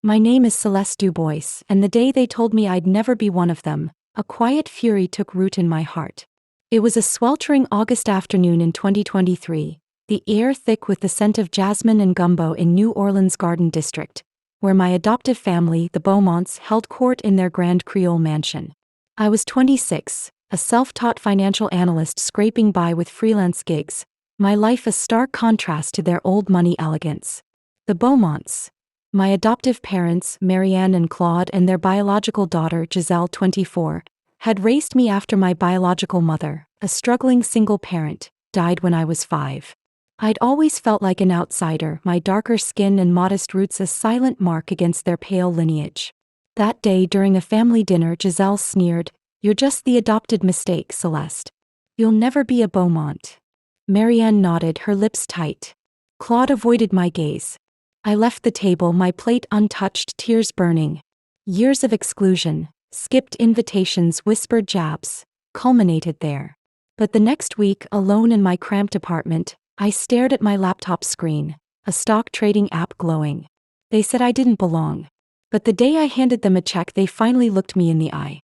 My name is Celeste Dubois, and the day they told me I'd never be one of them, a quiet fury took root in my heart. It was a sweltering August afternoon in 2023, the air thick with the scent of jasmine and gumbo in New Orleans' Garden District, where my adoptive family, the Beaumonts, held court in their grand Creole mansion. I was 26, a self-taught financial analyst scraping by with freelance gigs, my life a stark contrast to their old money elegance. The Beaumonts, my adoptive parents, Marianne and Claude, and their biological daughter, Giselle, 24, had raised me after my biological mother, a struggling single parent, died when I was 5. I'd always felt like an outsider, my darker skin and modest roots a silent mark against their pale lineage. That day during a family dinner, Giselle sneered, "You're just the adopted mistake, Celeste. You'll never be a Beaumont." Marianne nodded, her lips tight. Claude avoided my gaze. I left the table, my plate untouched, tears burning. Years of exclusion, skipped invitations, whispered jabs, culminated there. But the next week, alone in my cramped apartment, I stared at my laptop screen, a stock trading app glowing. They said I didn't belong. But the day I handed them a check, they finally looked me in the eye.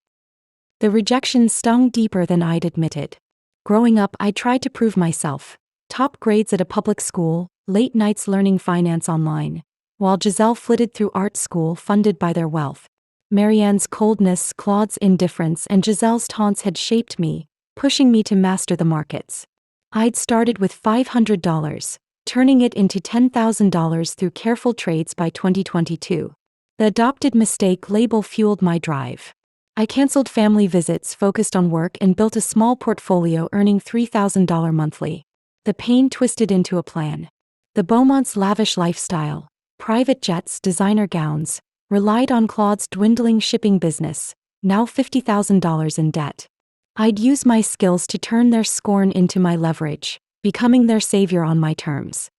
The rejection stung deeper than I'd admitted. Growing up, I tried to prove myself. Top grades at a public school, late nights learning finance online, while Giselle flitted through art school funded by their wealth. Marianne's coldness, Claude's indifference, and Giselle's taunts had shaped me, pushing me to master the markets. I'd started with $500, turning it into $10,000 through careful trades by 2022. The adopted mistake label fueled my drive. I canceled family visits, focused on work, and built a small portfolio earning $3,000 monthly. The pain twisted into a plan. The Beaumont's lavish lifestyle, private jets, designer gowns, relied on Claude's dwindling shipping business, now $50,000 in debt. I'd use my skills to turn their scorn into my leverage, becoming their savior on my terms.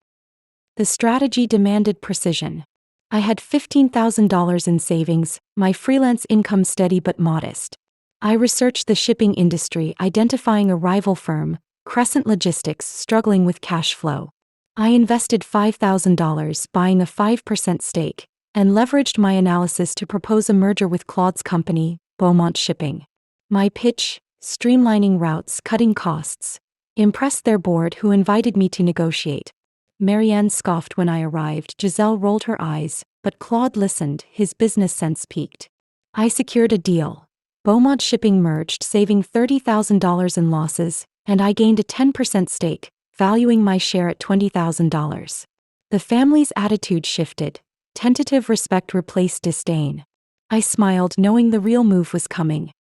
The strategy demanded precision. I had $15,000 in savings, my freelance income steady but modest. I researched the shipping industry, identifying a rival firm, Crescent Logistics, struggling with cash flow. I invested $5,000, buying a 5% stake, and leveraged my analysis to propose a merger with Claude's company, Beaumont Shipping. My pitch, streamlining routes, cutting costs, impressed their board, who invited me to negotiate. Marianne scoffed when I arrived, Giselle rolled her eyes, but Claude listened, his business sense peaked. I secured a deal. Beaumont Shipping merged, saving $30,000 in losses, and I gained a 10% stake, valuing my share at $20,000. The family's attitude shifted. Tentative respect replaced disdain. I smiled, knowing the real move was coming.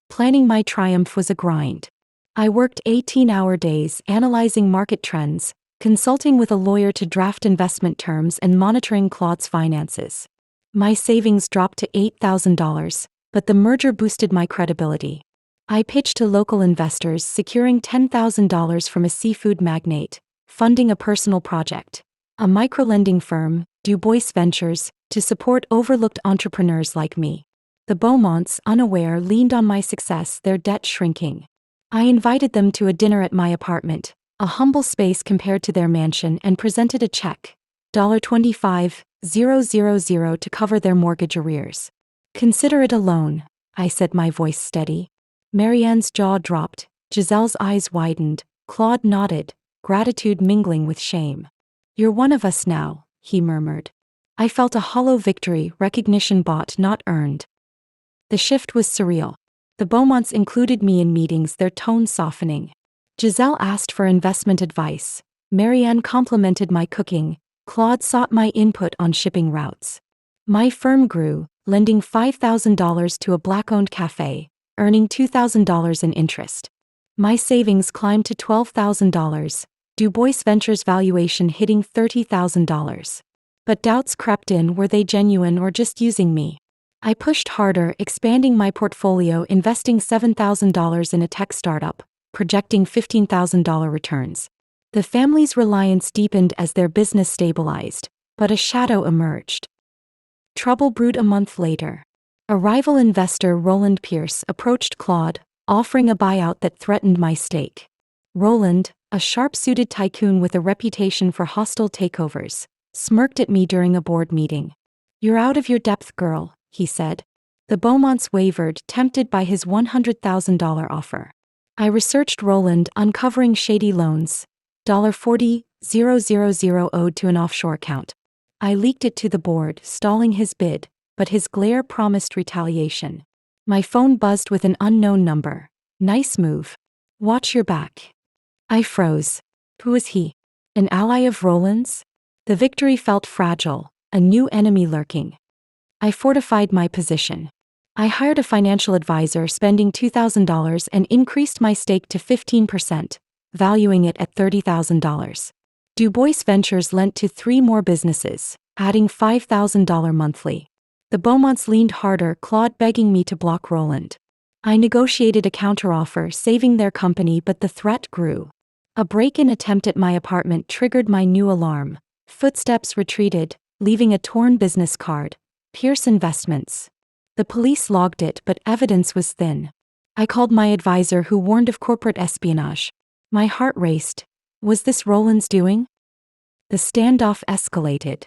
Planning my triumph was a grind. I worked 18-hour days, analyzing market trends, consulting with a lawyer to draft investment terms, and monitoring Claude's finances. My savings dropped to $8,000, but the merger boosted my credibility. I pitched to local investors, securing $10,000 from a seafood magnate, funding a personal project, a microlending firm, Dubois Ventures, to support overlooked entrepreneurs like me. The Beaumonts, unaware, leaned on my success, their debt shrinking. I invited them to a dinner at my apartment, a humble space compared to their mansion, and presented a check, $25,000 to cover their mortgage arrears. "Consider it a loan," I said, my voice steady. Marianne's jaw dropped, Giselle's eyes widened, Claude nodded, gratitude mingling with shame. "You're one of us now," he murmured. I felt a hollow victory, recognition bought, not earned. The shift was surreal. The Beaumonts included me in meetings, their tone softening. Giselle asked for investment advice. Marianne complimented my cooking. Claude sought my input on shipping routes. My firm grew, lending $5,000 to a black-owned cafe, earning $2,000 in interest. My savings climbed to $12,000, Dubois Ventures valuation hitting $30,000. But doubts crept in, were they genuine or just using me? I pushed harder, expanding my portfolio, investing $7,000 in a tech startup, projecting $15,000 returns. The family's reliance deepened as their business stabilized, but a shadow emerged. Trouble brewed a month later. A rival investor, Roland Pierce, approached Claude, offering a buyout that threatened my stake. Roland, a sharp-suited tycoon with a reputation for hostile takeovers, smirked at me during a board meeting. "You're out of your depth, girl," he said. The Beaumonts wavered, tempted by his $100,000 offer. I researched Roland, uncovering shady loans, $40,000 owed to an offshore account. I leaked it to the board, stalling his bid, but his glare promised retaliation. My phone buzzed with an unknown number. "Nice move. Watch your back." I froze. Who was he? An ally of Roland's? The victory felt fragile, a new enemy lurking. I fortified my position. I hired a financial advisor, spending $2,000, and increased my stake to 15%, valuing it at $30,000. Dubois Ventures lent to 3 more businesses, adding $5,000 monthly. The Beaumonts leaned harder, clawed, begging me to block Roland. I negotiated a counteroffer, saving their company, but the threat grew. A break-in attempt at my apartment triggered my new alarm. Footsteps retreated, leaving a torn business card. Pierce Investments. The police logged it, but evidence was thin. I called my advisor, who warned of corporate espionage. My heart raced. Was this Roland's doing? The standoff escalated.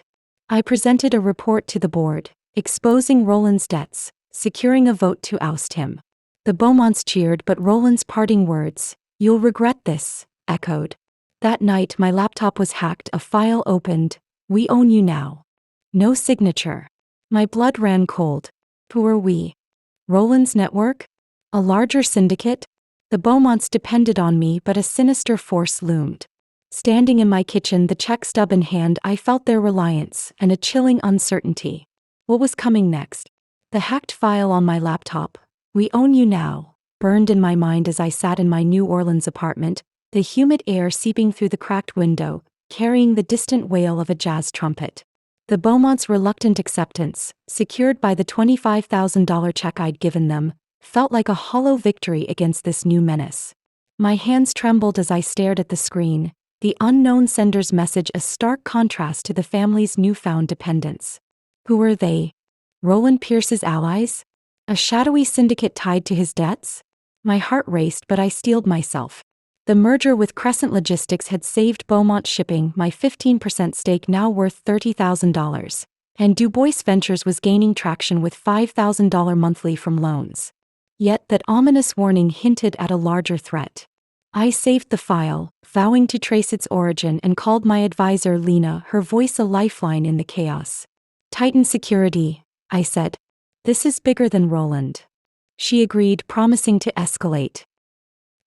I presented a report to the board, exposing Roland's debts, securing a vote to oust him. The Beaumonts cheered, but Roland's parting words, "You'll regret this," echoed. That night my laptop was hacked, a file opened. "We own you now." No signature. My blood ran cold. Who are we? Roland's network? A larger syndicate? The Beaumonts depended on me, but a sinister force loomed. Standing in my kitchen, the check stub in hand, I felt their reliance and a chilling uncertainty. What was coming next? The hacked file on my laptop, "We own you now," burned in my mind as I sat in my New Orleans apartment, the humid air seeping through the cracked window, carrying the distant wail of a jazz trumpet. The Beaumonts' reluctant acceptance, secured by the $25,000 check I'd given them, felt like a hollow victory against this new menace. My hands trembled as I stared at the screen, the unknown sender's message a stark contrast to the family's newfound dependence. Who were they? Roland Pierce's allies? A shadowy syndicate tied to his debts? My heart raced, but I steeled myself. The merger with Crescent Logistics had saved Beaumont Shipping, my 15% stake now worth $30,000, and Dubois Ventures was gaining traction with $5,000 monthly from loans. Yet that ominous warning hinted at a larger threat. I saved the file, vowing to trace its origin, and called my advisor Lena, her voice a lifeline in the chaos. "Titan Security," I said. "This is bigger than Roland." She agreed, promising to escalate.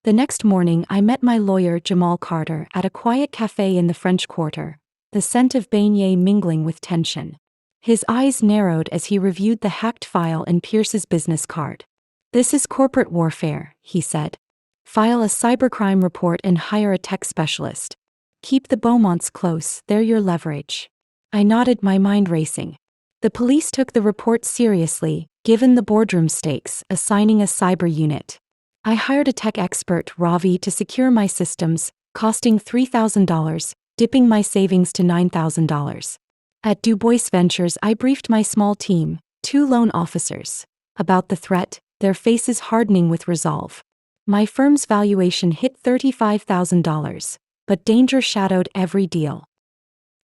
The next morning I met my lawyer Jamal Carter at a quiet cafe in the French Quarter, the scent of beignet mingling with tension. His eyes narrowed as he reviewed the hacked file and Pierce's business card. "This is corporate warfare," he said. "File a cybercrime report and hire a tech specialist. Keep the Beaumonts close, they're your leverage." I nodded, my mind racing. The police took the report seriously, given the boardroom stakes, assigning a cyber unit. I hired a tech expert, Ravi, to secure my systems, costing $3,000, dipping my savings to $9,000. At Dubois Ventures, I briefed my small team, 2 loan officers, about the threat, their faces hardening with resolve. My firm's valuation hit $35,000, but danger shadowed every deal.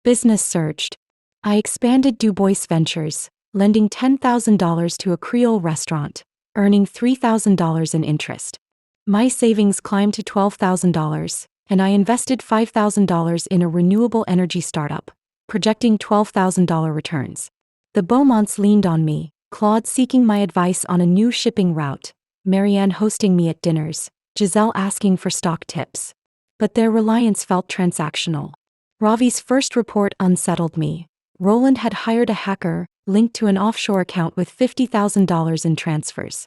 Business surged. I expanded Dubois Ventures, lending $10,000 to a Creole restaurant, earning $3,000 in interest. My savings climbed to $12,000, and I invested $5,000 in a renewable energy startup, projecting $12,000 returns. The Beaumonts leaned on me, Claude seeking my advice on a new shipping route, Marianne hosting me at dinners, Giselle asking for stock tips. But their reliance felt transactional. Ravi's first report unsettled me. Roland had hired a hacker, linked to an offshore account with $50,000 in transfers.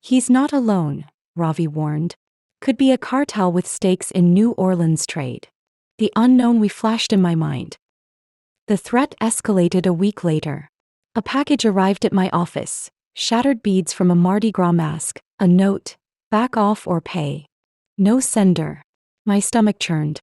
"He's not alone," Ravi warned. "Could be a cartel with stakes in New Orleans trade." The unknown we flashed in my mind. The threat escalated a week later. A package arrived at my office, shattered beads from a Mardi Gras mask, a note, "Back off or pay." No sender. My stomach churned.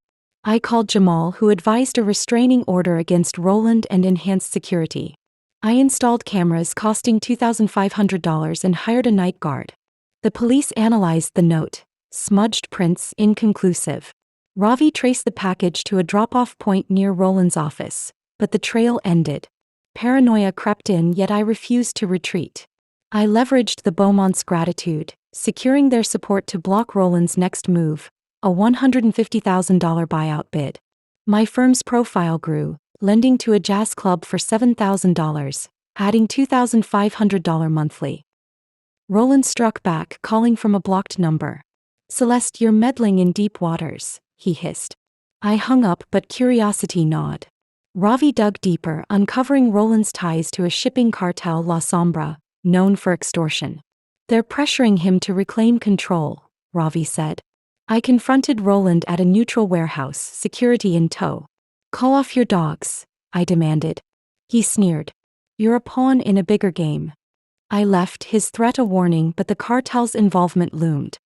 I called Jamal, who advised a restraining order against Roland and enhanced security. I installed cameras costing $2,500 and hired a night guard. The police analyzed the note. Smudged prints, inconclusive. Ravi traced the package to a drop-off point near Roland's office, but the trail ended. Paranoia crept in, yet I refused to retreat. I leveraged the Beaumont's gratitude, securing their support to block Roland's next move, a $150,000 buyout bid. My firm's profile grew, lending to a jazz club for $7,000, adding $2,500 monthly. Roland struck back, calling from a blocked number. "Celeste, you're meddling in deep waters," he hissed. I hung up, but curiosity gnawed. Ravi dug deeper, uncovering Roland's ties to a shipping cartel, La Sombra, known for extortion. "They're pressuring him to reclaim control," Ravi said. I confronted Roland at a neutral warehouse, security in tow. "Call off your dogs," I demanded. He sneered. "You're a pawn in a bigger game." I left, his threat a warning, but the cartel's involvement loomed.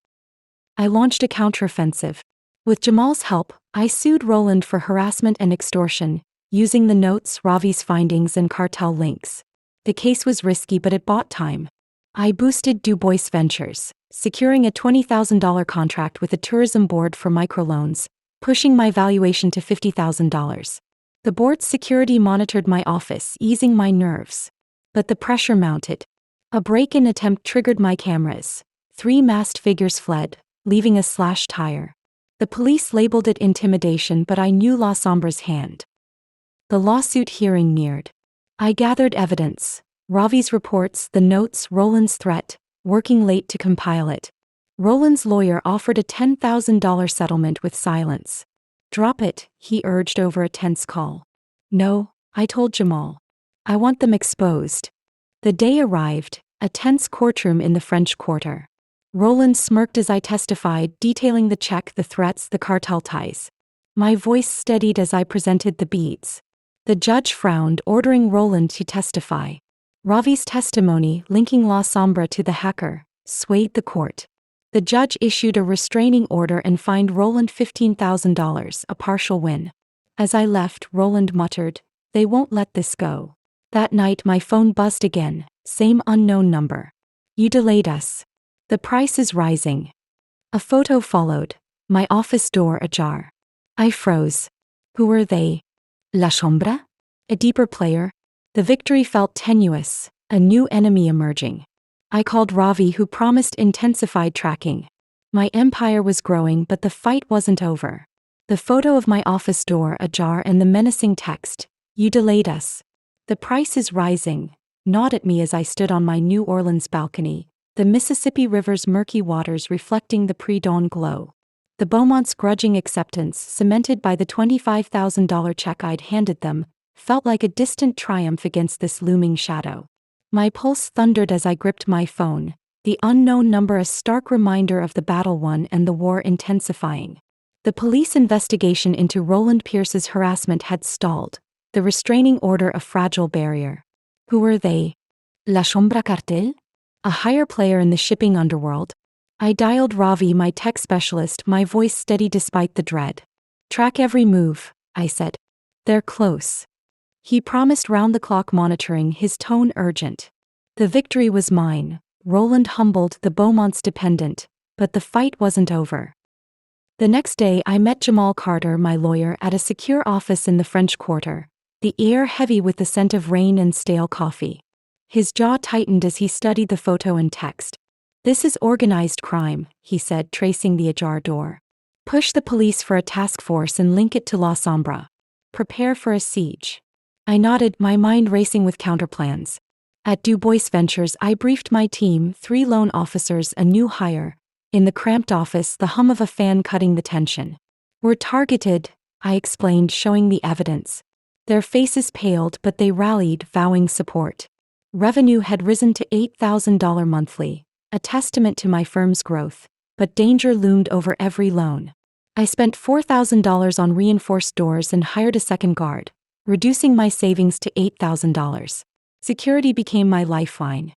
I launched a counteroffensive. With Jamal's help, I sued Roland for harassment and extortion, using the notes, Ravi's findings, and cartel links. The case was risky, but it bought time. I boosted Dubois Ventures, securing a $20,000 contract with the tourism board for microloans, pushing my valuation to $50,000. The board's security monitored my office, easing my nerves. But the pressure mounted. A break-in attempt triggered my cameras. 3 masked figures fled, leaving a slashed tire. The police labeled it intimidation, but I knew La Sombra's hand. The lawsuit hearing neared. I gathered evidence. Ravi's reports, the notes, Roland's threat, working late to compile it. Roland's lawyer offered a $10,000 settlement with silence. "Drop it," he urged over a tense call. "No," I told Jamal. "I want them exposed." The day arrived, a tense courtroom in the French Quarter. Roland smirked as I testified, detailing the check, the threats, the cartel ties. My voice steadied as I presented the beads. The judge frowned, ordering Roland to testify. Ravi's testimony, linking La Sombra to the hacker, swayed the court. The judge issued a restraining order and fined Roland $15,000, a partial win. As I left, Roland muttered, "They won't let this go." That night my phone buzzed again, same unknown number. "You delayed us. The price is rising." A photo followed, my office door ajar. I froze. Who were they? La Sombra? A deeper player? The victory felt tenuous, a new enemy emerging. I called Ravi, who promised intensified tracking. My empire was growing, but the fight wasn't over. The photo of my office door ajar and the menacing text, "You delayed us. The price is rising," gnawed at me as I stood on my New Orleans balcony, the Mississippi River's murky waters reflecting the pre-dawn glow. The Beaumont's grudging acceptance, cemented by the $25,000 check I'd handed them, felt like a distant triumph against this looming shadow. My pulse thundered as I gripped my phone, the unknown number a stark reminder of the battle won and the war intensifying. The police investigation into Roland Pierce's harassment had stalled, the restraining order a fragile barrier. Who were they? La Sombra Cartel? A higher player in the shipping underworld? I dialed Ravi, my tech specialist, my voice steady despite the dread. "Track every move," I said. "They're close." He promised round-the-clock monitoring, his tone urgent. The victory was mine. Roland humbled, the Beaumont's dependent, but the fight wasn't over. The next day I met Jamal Carter, my lawyer, at a secure office in the French Quarter, the air heavy with the scent of rain and stale coffee. His jaw tightened as he studied the photo and text. "This is organized crime," he said, tracing the ajar door. "Push the police for a task force and link it to La Sombra. Prepare for a siege." I nodded, my mind racing with counterplans. At Dubois Ventures I briefed my team, 3 loan officers, a new hire. In the cramped office, the hum of a fan cutting the tension. "We're targeted," I explained, showing the evidence. Their faces paled, but they rallied, vowing support. Revenue had risen to $8,000 monthly, a testament to my firm's growth, but danger loomed over every loan. I spent $4,000 on reinforced doors and hired a second guard, reducing my savings to $8,000. Security became my lifeline.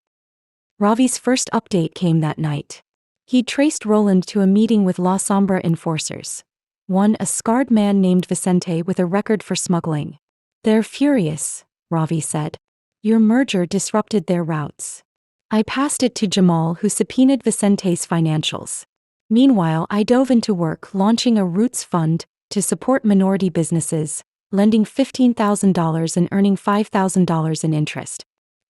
Ravi's first update came that night. He traced Roland to a meeting with La Sombra enforcers. One, a scarred man named Vicente with a record for smuggling. "They're furious," Ravi said. "Your merger disrupted their routes." I passed it to Jamal, who subpoenaed Vicente's financials. Meanwhile, I dove into work, launching a Roots fund to support minority businesses, lending $15,000 and earning $5,000 in interest.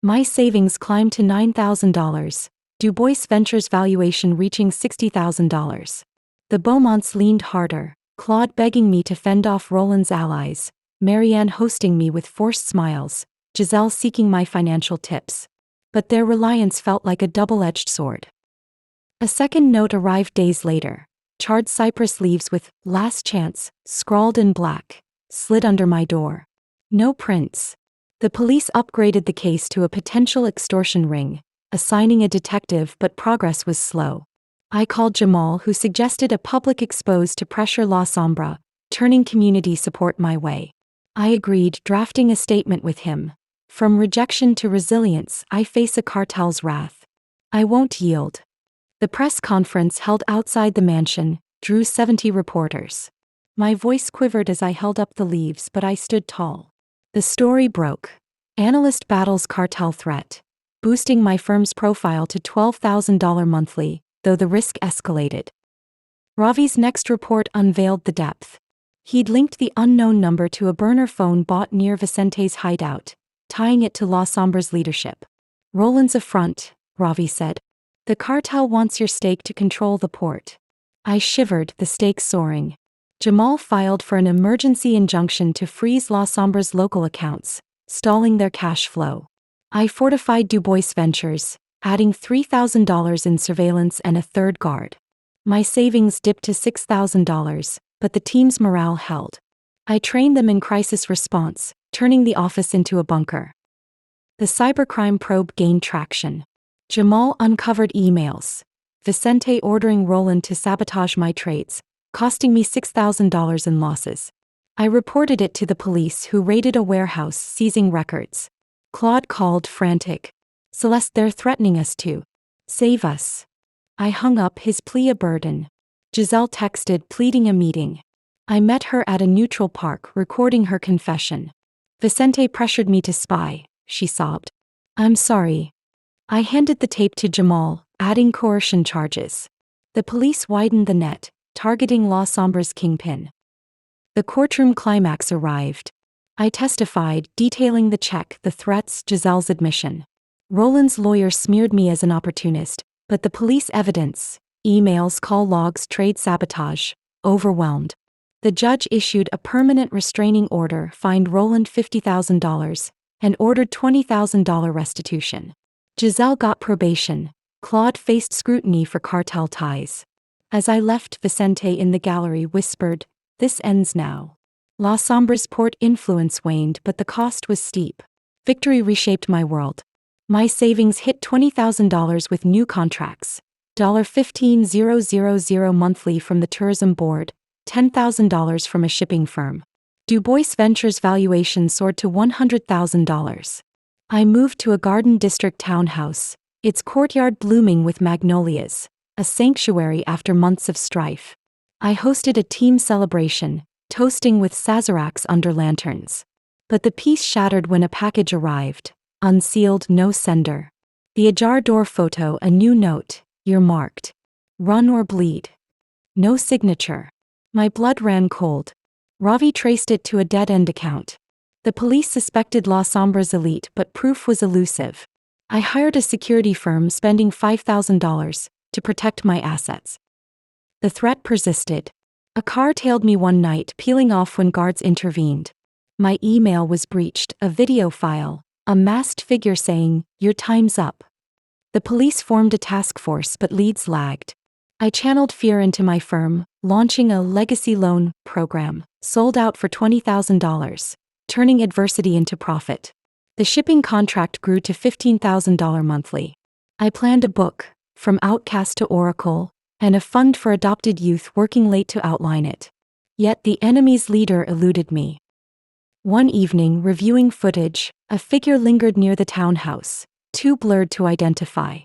My savings climbed to $9,000, Dubois Ventures valuation reaching $60,000. The Beaumonts leaned harder, Claude begging me to fend off Roland's allies, Marianne hosting me with forced smiles, Giselle seeking my financial tips. But their reliance felt like a double-edged sword. A second note arrived days later. Charred cypress leaves with "Last Chance" scrawled in black, slid under my door. No prints. The police upgraded the case to a potential extortion ring, assigning a detective, but progress was slow. I called Jamal, who suggested a public expose to pressure La Sombra, turning community support my way. I agreed, drafting a statement with him. From rejection to resilience, I face a cartel's wrath. I won't yield. The press conference held outside the mansion drew 70 reporters. My voice quivered as I held up the leaves, but I stood tall. The story broke. Analyst battles cartel threat, boosting my firm's profile to $12,000 monthly, though the risk escalated. Ravi's next report unveiled the depth. He'd linked the unknown number to a burner phone bought near Vicente's hideout, tying it to La Sombra's leadership. "Roland's a front," Ravi said. "The cartel wants your stake to control the port." I shivered, the stakes soaring. Jamal filed for an emergency injunction to freeze La Sombra's local accounts, stalling their cash flow. I fortified Dubois Ventures, adding $3,000 in surveillance and a third guard. My savings dipped to $6,000, but the team's morale held. I trained them in crisis response, turning the office into a bunker. The cybercrime probe gained traction. Jamal uncovered emails. Vicente ordering Roland to sabotage my trades, costing me $6,000 in losses. I reported it to the police, who raided a warehouse, seizing records. Claude called, frantic. "Celeste, they're threatening us too. Save us." I hung up, his plea a burden. Giselle texted, pleading a meeting. I met her at a neutral park, recording her confession. "Vicente pressured me to spy," she sobbed. "I'm sorry." I handed the tape to Jamal, adding coercion charges. The police widened the net, targeting La Sombra's kingpin. The courtroom climax arrived. I testified, detailing the check, the threats, Giselle's admission. Roland's lawyer smeared me as an opportunist, but the police evidence, emails, call logs, trade sabotage, overwhelmed. The judge issued a permanent restraining order, fined Roland $50,000, and ordered $20,000 restitution. Giselle got probation. Claude faced scrutiny for cartel ties. As I left, Vicente in the gallery whispered, "This ends now." La Sombra's port influence waned, but the cost was steep. Victory reshaped my world. My savings hit $20,000 with new contracts. $15,000 monthly from the tourism board, $10,000 from a shipping firm. Dubois Ventures valuation soared to $100,000. I moved to a Garden District townhouse, its courtyard blooming with magnolias, a sanctuary after months of strife. I hosted a team celebration, toasting with sazeracs under lanterns. But the peace shattered when a package arrived, unsealed, no sender. The ajar door photo, a new note, "You're marked. Run or bleed." No signature. My blood ran cold. Ravi traced it to a dead-end account. The police suspected La Sombra's elite, but proof was elusive. I hired a security firm, spending $5,000 to protect my assets. The threat persisted. A car tailed me one night, peeling off when guards intervened. My email was breached, a video file, a masked figure saying, "Your time's up." The police formed a task force, but leads lagged. I channeled fear into my firm, launching a legacy loan program, sold out for $20,000, turning adversity into profit. The shipping contract grew to $15,000 monthly. I planned a book, From Outcast to Oracle, and a fund for adopted youth, working late to outline it. Yet the enemy's leader eluded me. One evening, reviewing footage, a figure lingered near the townhouse, too blurred to identify.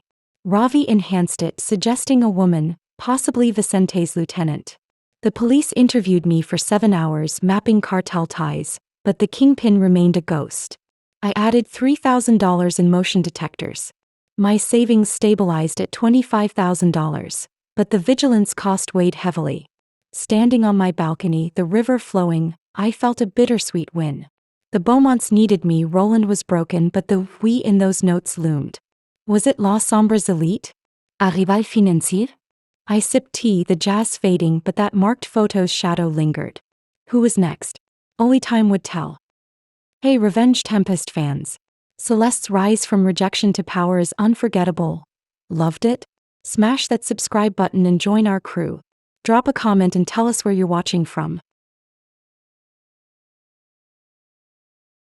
Ravi enhanced it, suggesting a woman, possibly Vicente's lieutenant. The police interviewed me for 7 hours, mapping cartel ties, but the kingpin remained a ghost. I added $3,000 in motion detectors. My savings stabilized at $25,000, but the vigilance cost weighed heavily. Standing on my balcony, the river flowing, I felt a bittersweet win. The Beaumonts needed me, Roland was broken, but the we in those notes loomed. Was it La Sombre's elite? A rival financier? I sipped tea, the jazz fading, but that marked photo's shadow lingered. Who was next? Only time would tell. Hey Revenge Tempest fans. Celeste's rise from rejection to power is unforgettable. Loved it? Smash that subscribe button and join our crew. Drop a comment and tell us where you're watching from.